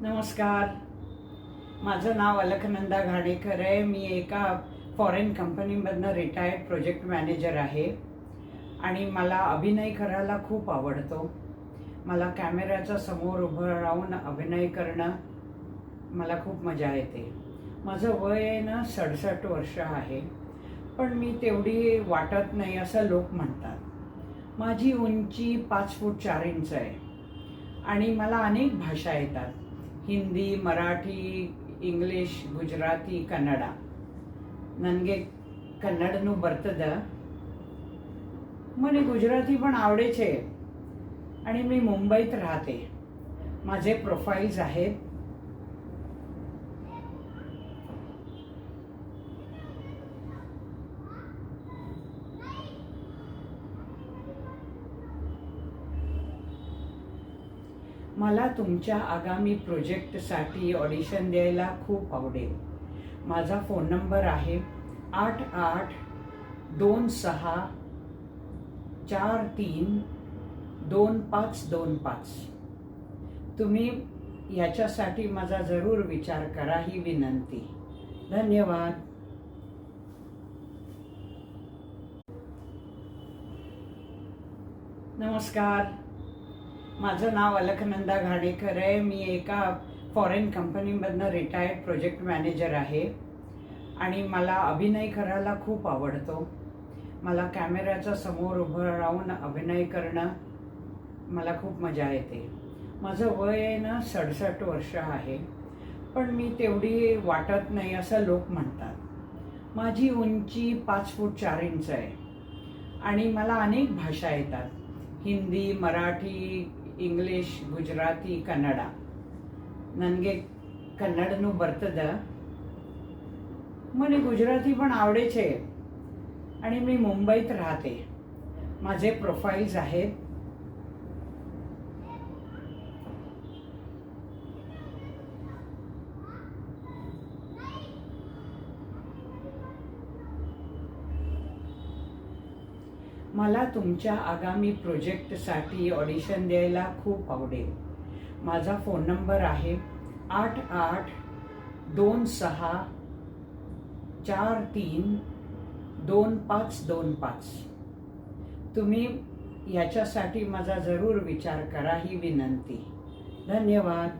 नमस्कार. माझं नाव अलकनंदा घाणेकर आहे. मी एका फॉरेन कंपनीमधनं रिटायर्ड प्रोजेक्ट मॅनेजर आहे आणि मला अभिनय करायला खूप आवडतो. मला कॅमेऱ्याच्या समोर उभं राहून अभिनय करणं मला खूप मजा येते. माझं वय आहे ना 67 वर्ष आहे, पण मी तेवढी वाटत नाही असं लोक म्हणतात. माझी उंची 5 फूट 4 इंच आहे आणि मला अनेक भाषा येतात. हिंदी, मराठी, इंग्लिश, गुजराती, कन्नಡ. ನನಗೆ ಕನ್ನಡನೂ ಬರ್ತದೆ. મને गुजराती पण आवडे छे आणि मी मुंबईत राहते. माझे प्रोफाईल्स आहेत. मला तुमच्या आगामी प्रोजेक्टसाठी ऑडिशन द्यायला खूप आवडेल. माझा फोन नंबर आहे 8826432525. तुम्ही याच्यासाठी माझा जरूर विचार करा ही विनंती. धन्यवाद. नमस्कार. माझं नाव अलकनंदा घाणेकर आहे. मी एका फॉरेन कंपनीमधनं रिटायर्ड प्रोजेक्ट मॅनेजर आहे आणि मला अभिनय करायला खूप आवडतो. मला कॅमेऱ्याच्या समोर उभं राहून अभिनय करणं मला खूप मजा येते. माझं वय आहे ना 67 वर्ष आहे, पण मी तेवढी वाटत नाही असं लोक म्हणतात. माझी उंची 5 फूट 4 इंच आहे आणि मला अनेक भाषा येतात. हिंदी, मराठी, ಇಂಗ್ಲಿಷ್, ಗುಜರಾತಿ, ಕನ್ನಡ. ನನಗೆ ಕನ್ನಡನೂ ಬರ್ತದೆ. મને गुजराती पण आवडे छे आणि मी मुंबईत राहते. माझे प्रोफाईल्स आहेत. मला तुमच्या आगामी प्रोजेक्टसाठी ऑडिशन द्यायला खूप आवडेल. माझा फोन नंबर आहे 8826432525. तुम्ही याच्यासाठी माझा जरूर विचार करा ही विनंती. धन्यवाद.